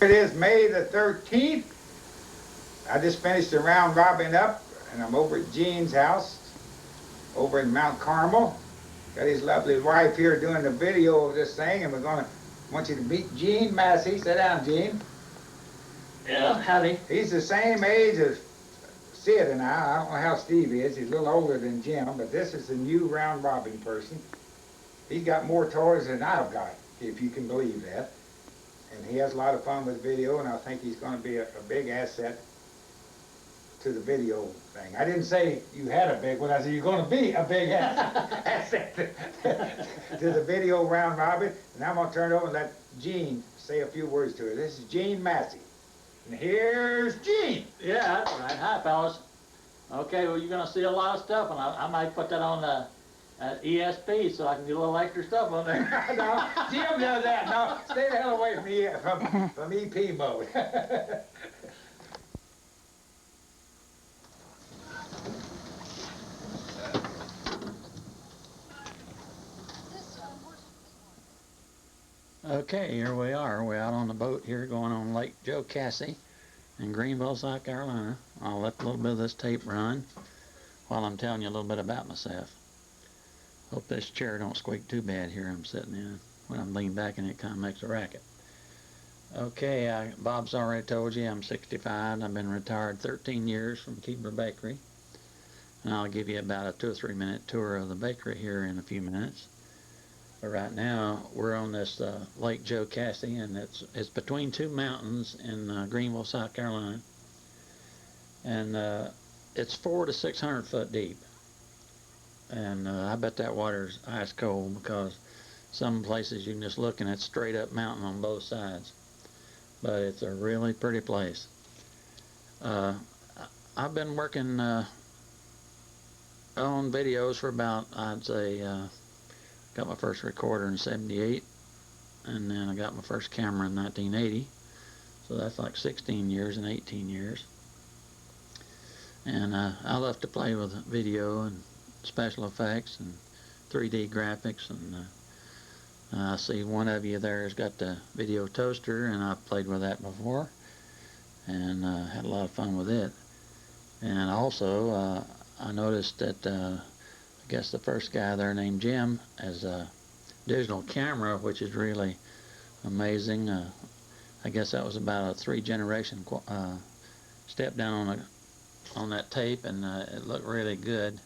It is May the 13th. I just finished the round robin up, and I'm over at Gene's house over in Mount Carmel. Got his lovely wife here doing the video of this thing, and we're going to want you to meet Gene Massey. Sit down, Gene. Yeah, howdy. He's the same age as Sid and I. I don't know how Steve is. He's a little older than Jim, but this is the new round robin person. He's got more toys than I've got, if you can believe that. And he has a lot of fun with video, and I think he's going to be a big asset to the video thing. I didn't say you had a big one. I said you're going to be a big asset to the video round robin. And I'm going to turn it over and let Gene say a few words to it. This is Gene Massey. And here's Gene. Yeah, that's right. Hi, fellas. Okay, well, you're going to see a lot of stuff, and I might put that on the ESP so I can do a little extra stuff on there. No, Jim does that. No, stay the hell away from EP mode. Okay, here we are. We're out on the boat here going on Lake Jocassee in Greenville, South Carolina. I'll let a little bit of this tape run while I'm telling you a little bit about myself. Hope this chair don't squeak too bad here I'm sitting in. When I'm leaning back and it kind of makes a racket. Okay, Bob's already told you I'm 65. I've been retired 13 years from Keebler Bakery. And I'll give you about a 2 or 3 minute tour of the bakery here in a few minutes. But right now we're on this Lake Jocassee, and it's between two mountains in Greenville, South Carolina. And it's 400 to 600 foot deep. And I bet that water's ice cold because some places you can just look and it's straight up mountain on both sides. But it's a really pretty place. I've been working on videos for about, I'd say, got my first recorder in 78, and then I got my first camera in 1980. So that's like 16 years and 18 years. And I love to play with video and special effects and 3D graphics, and I see one of you there has got the video toaster, and I've played with that before and had a lot of fun with it. And also I noticed that I guess the first guy there named Jim has a digital camera, which is really amazing. I guess that was about a 3-generation step down on that tape, and it looked really good.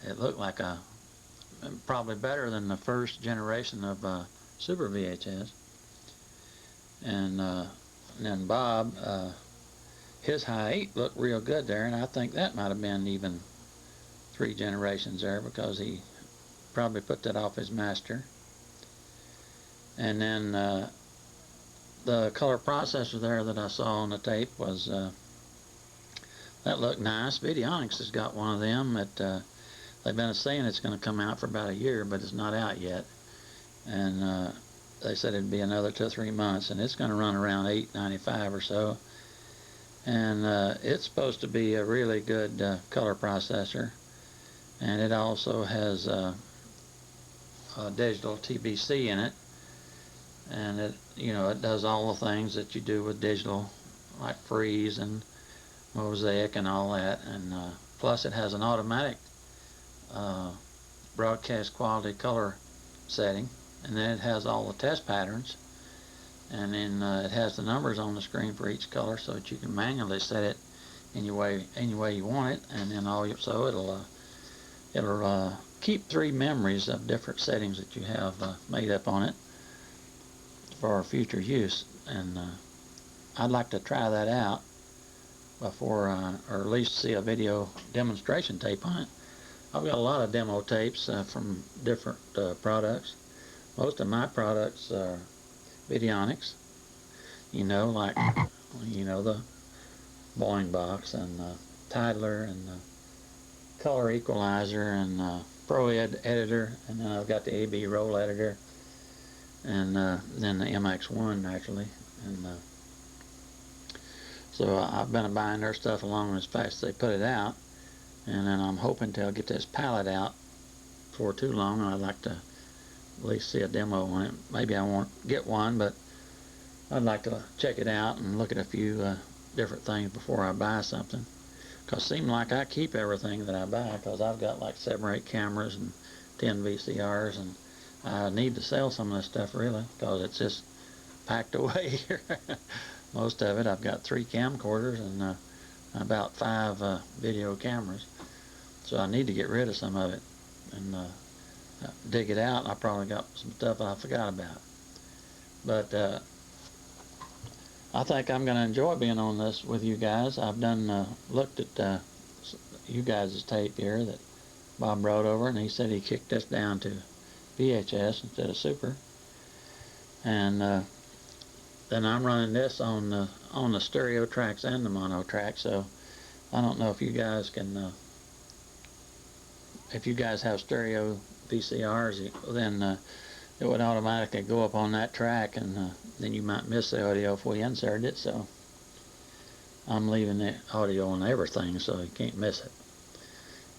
It looked like probably better than the first generation of Super VHS. And then Bob, his high 8 looked real good there, and I think that might have been even 3 generations there because he probably put that off his master. And then the color processor there that I saw on the tape was that looked nice. Videonics has got one of them that they've been saying it's going to come out for about a year, but it's not out yet. And they said it'd be another 2 or 3 months, and it's going to run around $8.95 or so. And it's supposed to be a really good color processor. And it also has a digital TBC in it. And it does all the things that you do with digital, like freeze and mosaic and all that. And plus it has an automatic broadcast quality color setting, and then it has all the test patterns, and then it has the numbers on the screen for each color so that you can manually set it any way you want it. And then so it'll keep 3 memories of different settings that you have made up on it for future use. And I'd like to try that out before or at least see a video demonstration tape on it. I've got a lot of demo tapes from different products. Most of my products are Videonics, like the Boeing box and the Titler and the color equalizer and Pro Editor, and then I've got the AB roll editor, and then the MX1 actually. And so I've been buying their stuff along as fast as they put it out. And then I'm hoping to get this palette out before too long. I'd like to at least see a demo on it. Maybe I won't get one, but I'd like to check it out and look at a few different things before I buy something. Because it seems like I keep everything that I buy, because I've got like 7 or 8 cameras and 10 VCRs, and I need to sell some of this stuff really, because it's just packed away here. Most of it. I've got 3 camcorders and about 5 video cameras, so I need to get rid of some of it and dig it out. I probably got some stuff I forgot about, but I think I'm going to enjoy being on this with you guys. I've done looked at you guys' tape here that Bob brought over, and he said he kicked this down to VHS instead of Super, and then I'm running this on the stereo tracks and the mono track. So I don't know if you guys can, if you guys have stereo VCRs, then it would automatically go up on that track, and then you might miss the audio if we insert it. So I'm leaving the audio on everything so you can't miss it.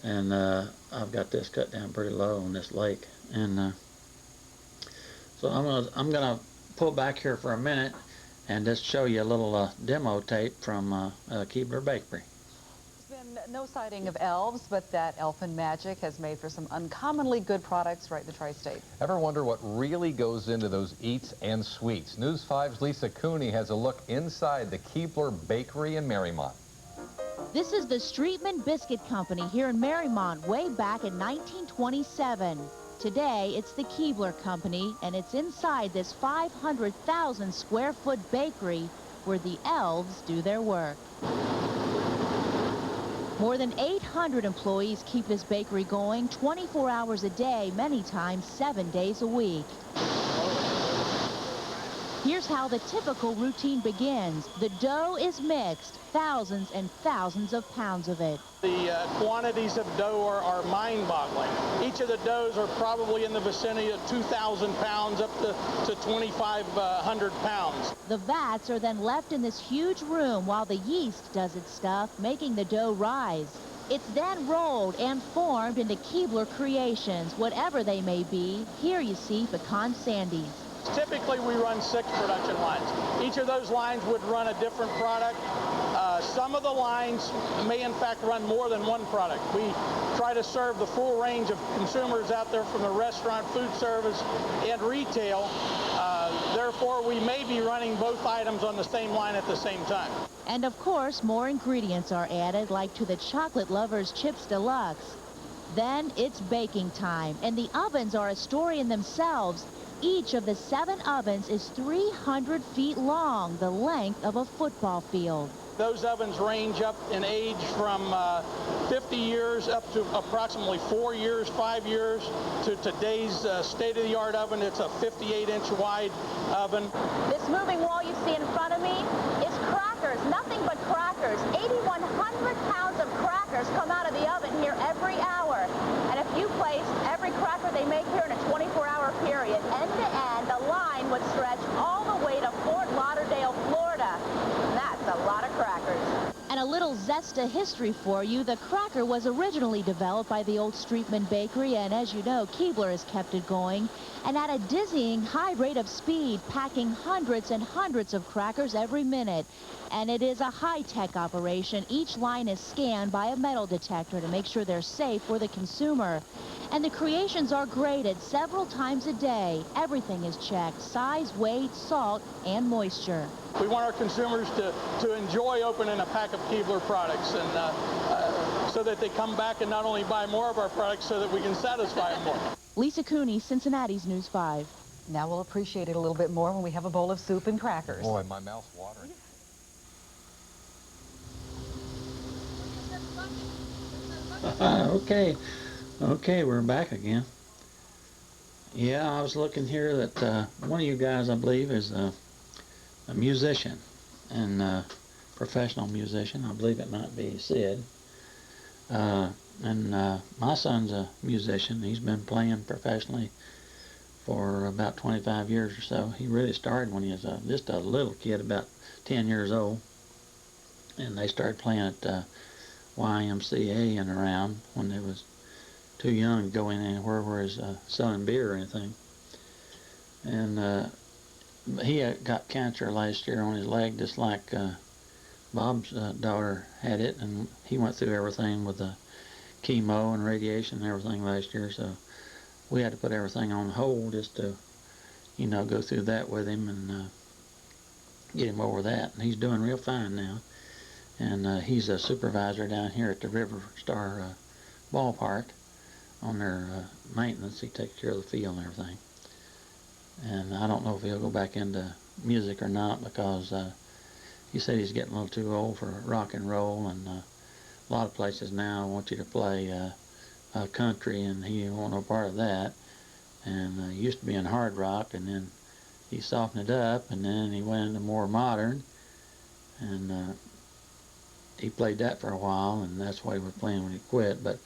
And I've got this cut down pretty low on this lake, and so I'm gonna pull back here for a minute and just show you a little demo tape from Keebler Bakery. There's been no sighting of elves, but that elfin magic has made for some uncommonly good products right in the tri-state. Ever wonder what really goes into those eats and sweets? News 5's Lisa Cooney has a look inside the Keebler Bakery in Marymount. This is the Streetman Biscuit Company here in Marymount way back in 1927. Today, it's the Keebler Company, and it's inside this 500,000 square foot bakery where the elves do their work. More than 800 employees keep this bakery going 24 hours a day, many times 7 days a week. Here's how the typical routine begins. The dough is mixed, thousands and thousands of pounds of it. The quantities of dough are mind-boggling. Each of the doughs are probably in the vicinity of 2,000 pounds up to 2,500 pounds. The vats are then left in this huge room while the yeast does its stuff, making the dough rise. It's then rolled and formed into Keebler creations, whatever they may be. Here you see pecan sandies. Typically, we run 6 production lines. Each of those lines would run a different product. Some of the lines may, in fact, run more than one product. We try to serve the full range of consumers out there from the restaurant, food service, and retail. Therefore, we may be running both items on the same line at the same time. And, of course, more ingredients are added, like to the Chocolate Lovers Chips Deluxe. Then it's baking time, and the ovens are a story in themselves. Each of the 7 ovens is 300 feet long, the length of a football field. Those ovens range up in age from 50 years up to approximately 4 years, 5 years, to today's state-of-the-art oven. It's a 58-inch wide oven. This moving wall you see in front of me is crackers, nothing but crackers. 8,100 pounds of crackers come out of the oven here every hour. And if you placed every cracker they make here in a 24-hour period, end to end, the line would stretch all the way to Fort Lauderdale, Florida. That's a lot of crackers. And a little Zesta history for you. The cracker was originally developed by the old Streetman Bakery, and as you know, Keebler has kept it going. And at a dizzying high rate of speed, packing hundreds and hundreds of crackers every minute. And it is a high-tech operation. Each line is scanned by a metal detector to make sure they're safe for the consumer. And the creations are graded several times a day. Everything is checked: size, weight, salt, and moisture. We want our consumers to enjoy opening a pack of Keebler products, and so that they come back and not only buy more of our products so that we can satisfy them more. Lisa Cooney, Cincinnati's News 5. Now we'll appreciate it a little bit more when we have a bowl of soup and crackers. Boy, my mouth's watering. Okay, we're back again. Yeah, I was looking here that one of you guys, I believe, is a musician, and professional musician. I believe it might be Sid. And my son's a musician. He's been playing professionally for about 25 years or so. He really started when he was just a little kid, about 10 years old. And they started playing at YMCA and around when they was too young to go in anywhere where it's selling beer or anything. And he got cancer last year on his leg, just like Bob's daughter had it, and he went through everything with the chemo and radiation and everything last year, so we had to put everything on hold just to, you know, go through that with him and get him over that. And he's doing real fine now, and he's a supervisor down here at the River Star ballpark on their maintenance. He takes care of the field and everything. And I don't know if he'll go back into music or not, because he said he's getting a little too old for rock and roll, and a lot of places now want you to play country, and he didn't want no part of that. And he used to be in hard rock, and then he softened it up, and then he went into more modern, and he played that for a while, and that's why he was playing when he quit. But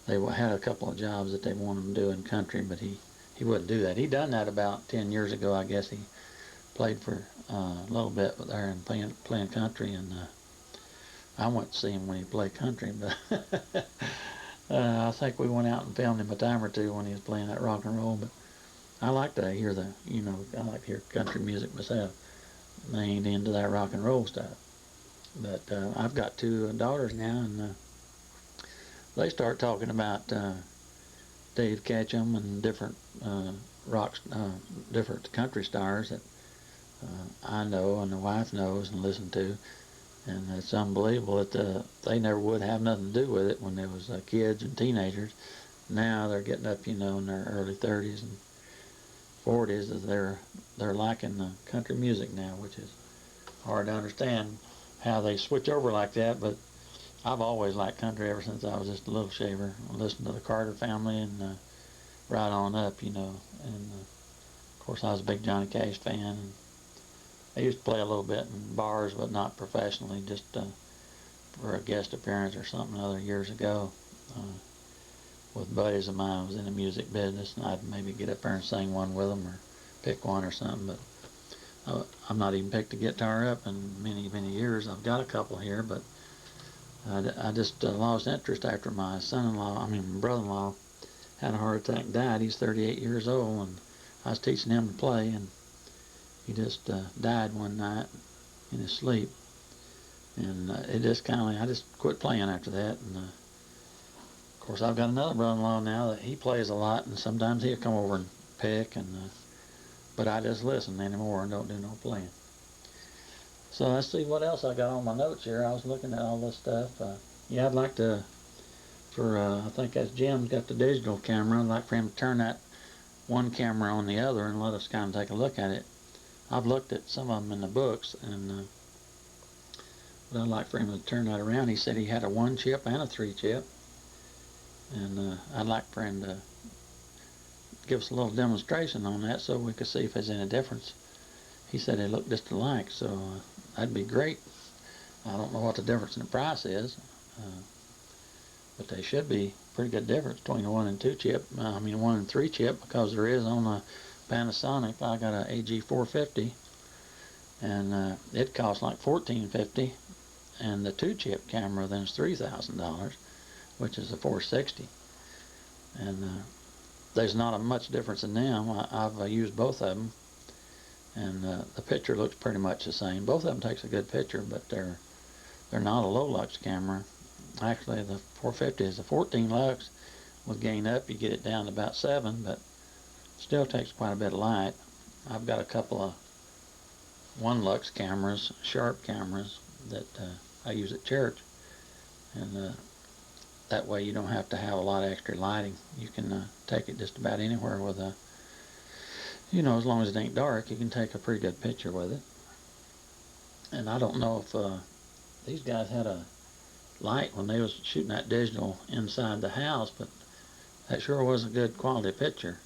they had a couple of jobs that they wanted him to do in country, but he wouldn't do that. He done that about 10 years ago, I guess. He played for a little bit there and playing country, and I went to see him when he played country, but I think we went out and filmed him a time or two when he was playing that rock and roll. But I like to hear I like to hear country music myself. I ain't into that rock and roll stuff. But I've got 2 daughters now, and they start talking about Dave Ketchum and different different country stars that I know and the wife knows and listen to, and it's unbelievable that they never would have nothing to do with it when they was kids and teenagers. Now they're getting up, in their early 30s and 40s, that they're liking the country music now, which is hard to understand how they switch over like that. But I've always liked country ever since I was just a little shaver. I listened to the Carter Family and right on up, and of course I was a big Johnny Cash fan. And I used to play a little bit in bars, but not professionally, just for a guest appearance or something other years ago with buddies of mine who was in the music business, and I'd maybe get up there and sing one with them or pick one or something. But I've not even picked a guitar up in many, many years. I've got a couple here, but I just lost interest after my brother-in-law had a heart attack and died. He's 38 years old, and I was teaching him to play, and he just died one night in his sleep. And it just I just quit playing after that. And of course I've got another brother-in-law now that he plays a lot, and sometimes he'll come over and pick, and but I just listen anymore and don't do no playing. So let's see what else I got on my notes here. I was looking at all this stuff. Yeah, I'd like to, I think that's Jim's got the digital camera. I'd like for him to turn that one camera on the other and let us kind of take a look at it. I've looked at some of them in the books, and but I'd like for him to turn that around. He said he had a 1-chip and a 3-chip, and I'd like for him to give us a little demonstration on that so we could see if there's any difference. He said they look just alike, so that'd be great. I don't know what the difference in the price is, but they should be pretty good difference between a 1 and 2-chip. 1 and 3-chip, because there is on a Panasonic. I got a AG450, and it costs like $1,450, and the 2-chip camera then is $3,000, which is a 460. And there's not much difference in them. I've used both of them, and the picture looks pretty much the same. Both of them takes a good picture, but they're not a low lux camera. Actually, the 450 is a 14 lux. With gain up, you get it down to about 7, but still takes quite a bit of light. I've got a couple of 1 lux cameras, sharp cameras, that I use at church, and that way you don't have to have a lot of extra lighting. You can take it just about anywhere with a, as long as it ain't dark, you can take a pretty good picture with it. And I don't know if these guys had a light when they was shooting that digital inside the house, but that sure was a good quality picture.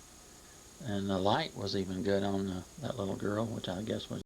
And the light was even good on that little girl, which I guess was